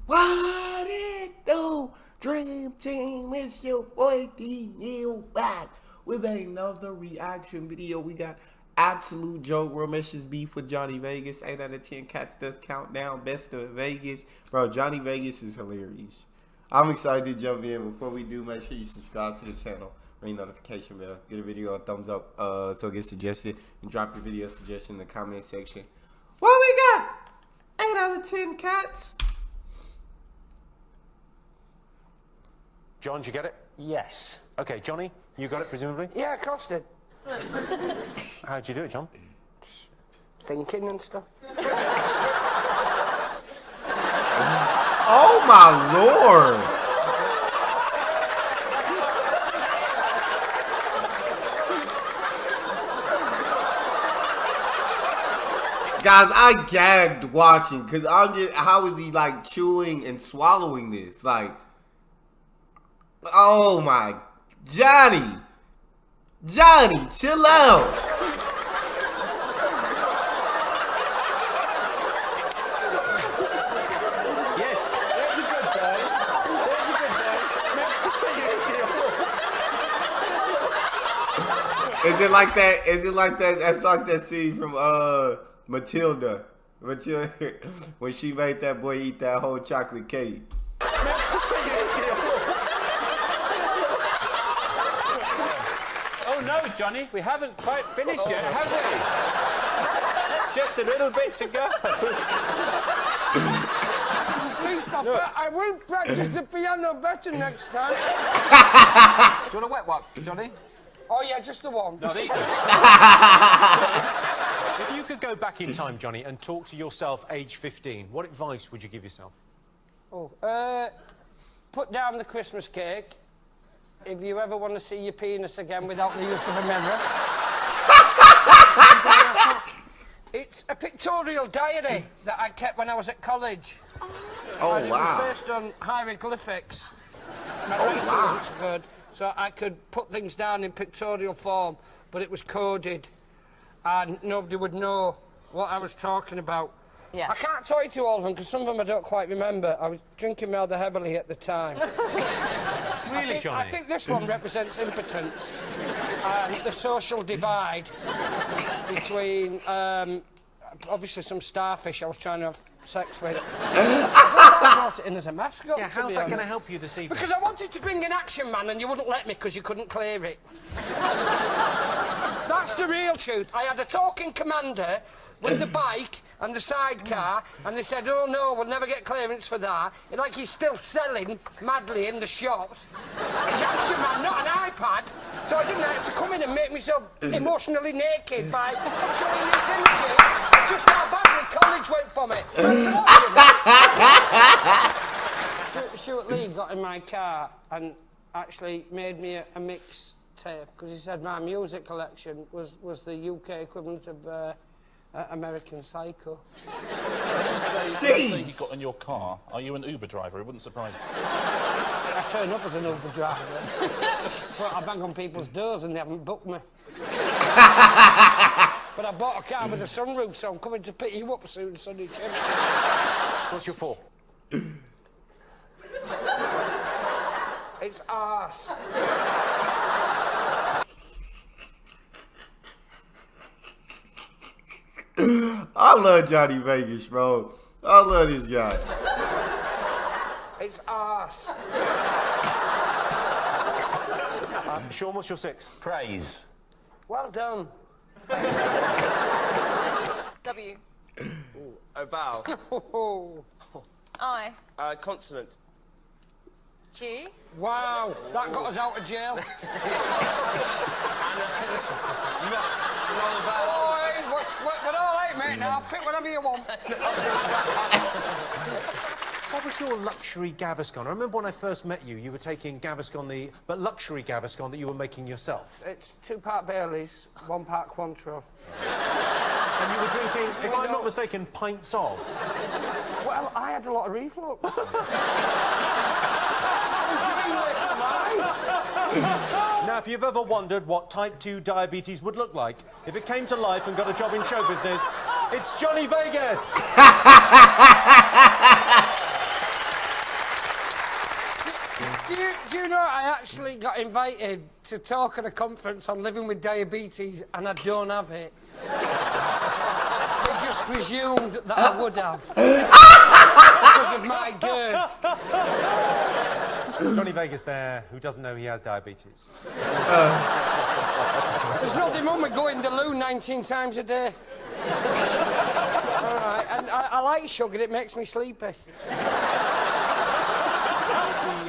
What it do? Dream Team, it's your boy D Neil back with another reaction video. We got absolute joke. Romesh's beef with Johnny Vegas. 8 out of 10 cats does countdown. Best of Vegas. Bro, Johnny Vegas is hilarious. I'm excited to jump in. Before we do, make sure you subscribe to the channel. Ring notification bell. Give the video a thumbs up so it gets suggested. And drop your video suggestion in the comment section. What we got? 8 out of 10 cats. John, did you get it? Yes. Okay, Johnny, you got it, presumably? Yeah, of course did. How'd you do it, John? Thinking and stuff. Oh my lord! Guys, I gagged watching because I'm just, how is he like chewing and swallowing this? Like, oh my, Johnny, chill out. Yes, there's a good boy. There's a good boy. Is it like that? Is it like that? That's like that scene from Matilda when she made that boy eat that whole chocolate cake. Oh no, Johnny, we haven't quite finished yet, have we? Just a little bit to go. Please stop it. I will practice the piano better next time. Do you want a wet one, Johnny? Oh yeah, just the one. No, these. If you could go back in time, Johnny, and talk to yourself age 15, what advice would you give yourself? Oh, put down the Christmas cake. If you ever want to see your penis again without the use of a mirror. It's a pictorial diary that I kept when I was at college. Oh And wow! It was based on hieroglyphics. My writing was good, so I could put things down in pictorial form, but it was coded, and nobody would know what I was talking about. Yeah. I can't talk you through all of them because some of them I don't quite remember. I was drinking rather heavily at the time. Really, Johnny? I think this one represents impotence and the social divide between, obviously, some starfish I was trying to have sex with. I brought it in as a mascot. Yeah, how's that going to help you this evening? Because I wanted to bring an action man and you wouldn't let me because you couldn't clear it. That's the real truth. I had a talking commander with the bike and the sidecar, and they said, oh no, we'll never get clearance for that. And like he's still selling madly in the shops. It's action man, not an iPad. So I didn't have to come in and make myself emotionally naked by showing these images of just how badly college went for me. Stuart Lee got in my car and actually made me a mix tape because he said my music collection was the UK equivalent of American Psycho. Say he got in your car. Are you an Uber driver? It wouldn't surprise me. I turn up as an Uber driver. But I bang on people's doors and they haven't booked me. But I bought a car with a sunroof, so I'm coming to pick you up soon, Sonny Jim. What's your 4? It's arse. I love Johnny Vegas, bro. I love this guy. It's arse. Sean, what's your 6? Praise. Well done. W. A vowel. I. Consonant. G. Wow, that got us out of jail. We're all right, mate, now. Pick whatever you want. What was your luxury Gaviscon? I remember when I first met you, you were taking Gaviscon, but luxury Gaviscon that you were making yourself. It's 2 part Baileys, 1 part Cointreau. And you were drinking, if I'm not mistaken, pints of. Well, I had a lot of reflux. Now, if you've ever wondered what type 2 diabetes would look like if it came to life and got a job in show business, it's Johnny Vegas! Do you know I actually got invited to talk at a conference on living with diabetes and I don't have it? They just presumed that I would have. Because of my girth. Johnny Vegas there, who doesn't know he has diabetes. There's nothing wrong with going to the loo 19 times a day. All right, and I like sugar, it makes me sleepy.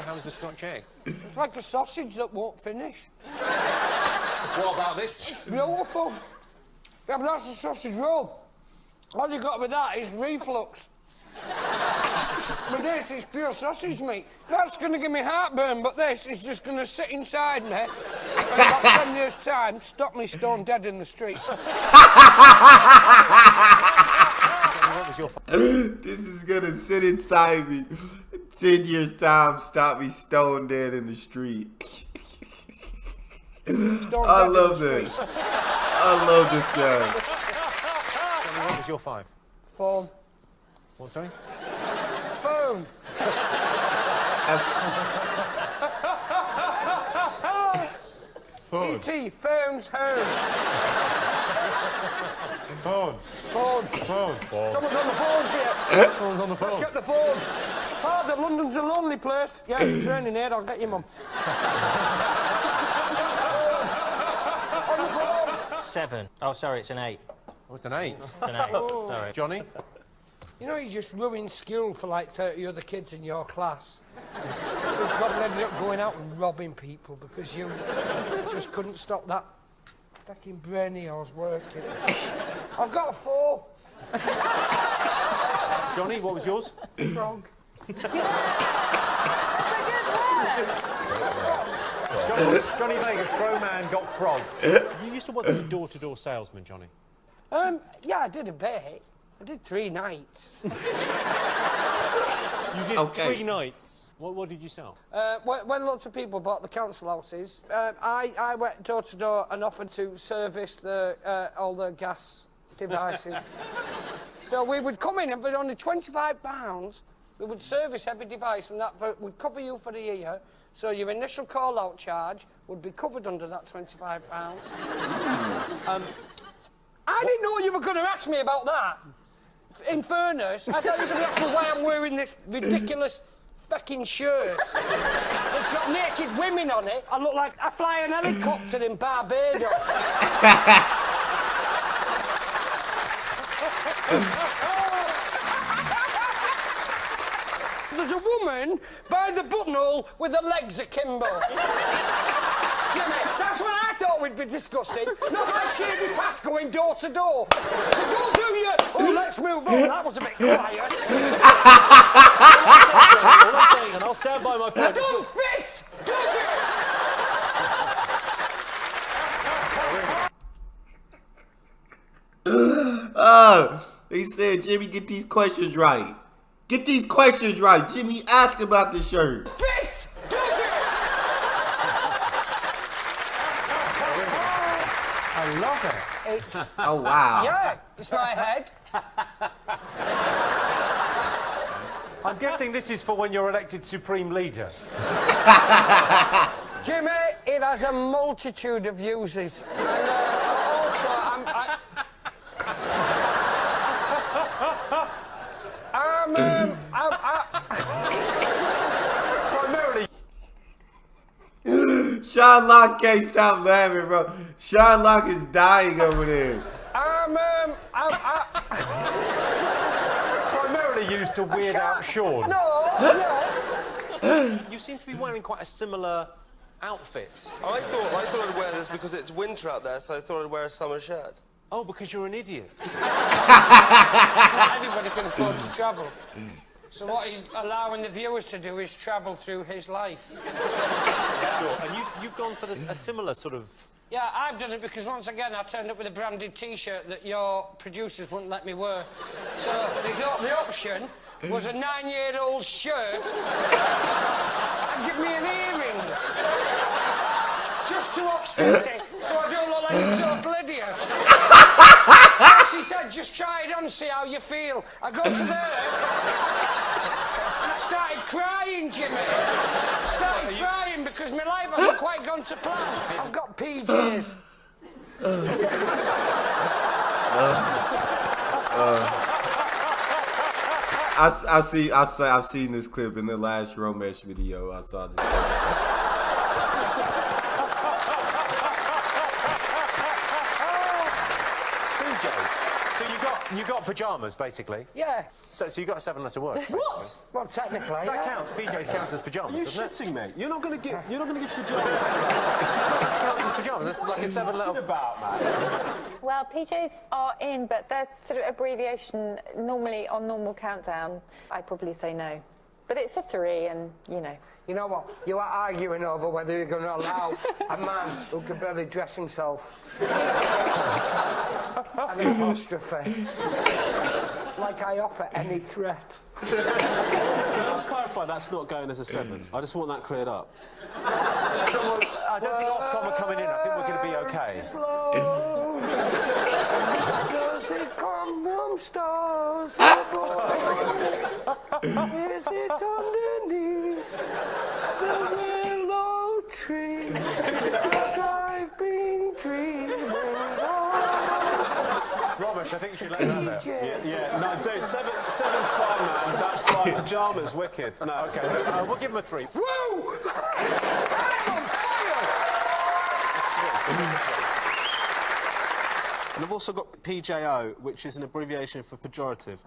How's the Scotch egg? It's like a sausage that won't finish. What about this? It's beautiful. Yeah, but that's a sausage roll. All you got with that is reflux. With this, it's pure sausage meat. That's going to give me heartburn, but this is just going to sit inside me and in about 10 years' time, stop me stone dead in the street. What was your This is gonna sit inside me. 10 years time, stop me stone dead in the street. I love this. I love this guy. Johnny, what was your 5? Phone. What, sorry? Phone. Phone. E.T. Phone's home. Phone. Phone. Phone. Someone's on the phone here. Someone's on the Let's phone. get the phone. Father, London's a lonely place. Yeah, it's raining here. I'll get you, Mum. On the phone. 7. Oh, sorry, it's an 8. Oh, it's an 8. It's an 8. Sorry. Johnny? You know, you just ruined school for like 30 other kids in your class. You probably ended up going out and robbing people because you just couldn't stop that fucking brain of yours working. I've got a 4. Johnny, what was yours? Frog. Johnny Vegas, throw man, got frog. You used to work as a door-to-door salesman, Johnny. Yeah, I did a bit. I did 3 nights. You did Okay. 3 nights. What did you sell? When lots of people bought the council houses, I went door to door and offered to service all the gas devices. So we would come in, but only £25. We would service every device, and that would cover you for the year. So your initial call-out charge would be covered under that £25. I didn't know you were going to ask me about that. In fairness, I thought you were going to ask me why I'm wearing this ridiculous fucking shirt. It's got naked women on it. I look like I fly an helicopter in Barbados. There's a woman by the buttonhole with her legs akimbo. Jimmy, that's what I thought we'd be discussing. Not my shady past going door to door. So go do your... Oh, let's move on. That was a bit quiet. All I'm saying, and I'll stand by my point. Don't fit! Don't They said, Jimmy, get these questions right. Get these questions right. Jimmy, ask about the shirt. fit! I love it. It's... Oh, wow. Yeah, it's my head. I'm guessing this is for when you're elected Supreme Leader. Jimmy, it has a multitude of uses. And also, Primarily. Sean Locke can't stop laughing, bro. Sean Locke is dying over there. Primarily used to weird out Sean. no. You seem to be wearing quite a similar outfit. I thought I'd wear this because it's winter out there, so I thought I'd wear a summer shirt. Oh, because you're an idiot. Everybody can afford to travel. So what he's allowing the viewers to do is travel through his life. Sure. And you've gone for this, a similar sort of... Yeah, I've done it because once again I turned up with a branded T-shirt that your producers wouldn't let me wear. So the option was a 9-year-old shirt and give me an earring. Just to offset it, so I don't look like a total idiot. She said, just try it on, see how you feel. I got to there and I started crying, Jimmy. Started crying because my life hasn't quite gone to plan. I've got PJs. I've seen this clip in the last Romesh video. I saw this. So you got pajamas, basically. Yeah. So you got a 7-letter word. What? Well, technically, That yeah. counts. PJs counts as pajamas, Are you doesn't it? shitting me? You're not going to give pajamas. That counts as pajamas. This is like a 7-letter. About, man. Well, PJs are in, but there's sort of abbreviation normally on normal countdown. I'd probably say no. But it's a 3 and, you know. You know what? You are arguing over whether you're going to allow a man who can barely dress himself an apostrophe. Like I offer any threat. Can I just clarify that's not going as a 7? I just want that cleared up. I don't think Ofcom are coming in. I think we're going to be okay. Slow. Does it come from stars? Is it underneath the willow tree that I've been dreaming of? Romesh, I think you should let that there. Yeah, no, dude, 7's fine, man. That's fine. Pajamas, wicked. No, Okay, we'll give him a 3. Woo! I'm on fire! And I've also got PJO, which is an abbreviation for pejorative.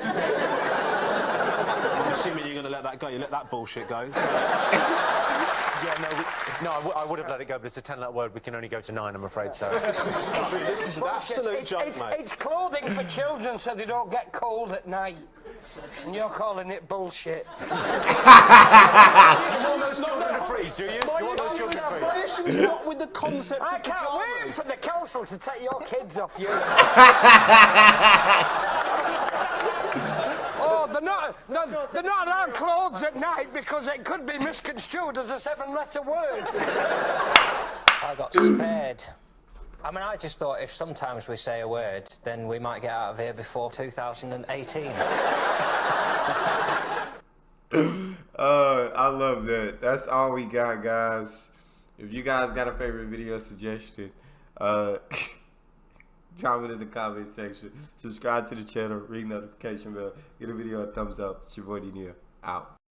I'm assuming you're going to let that go. You let that bullshit go. So. Yeah, I would have let it go, but it's a 10-letter word. We can only go to 9, I'm afraid, so... This is an absolute joke, mate. It's clothing for children so they don't get cold at night. And you're calling it bullshit. You want those children to freeze, do you? You want those children to freeze? My issue is not with the concept I of can't wait pyjamas. for the council to take your kids off you. Oh, they're not allowed clothes at night because it could be misconstrued as a 7-letter word. I got spared. I mean, I just thought if sometimes we say a word, then we might get out of here before 2018. I love that. That's all we got, guys. If you guys got a favorite video suggestion, drop it in the comment section. Subscribe to the channel, ring notification bell, give the video a thumbs up. It's your boy D-Neil. Out.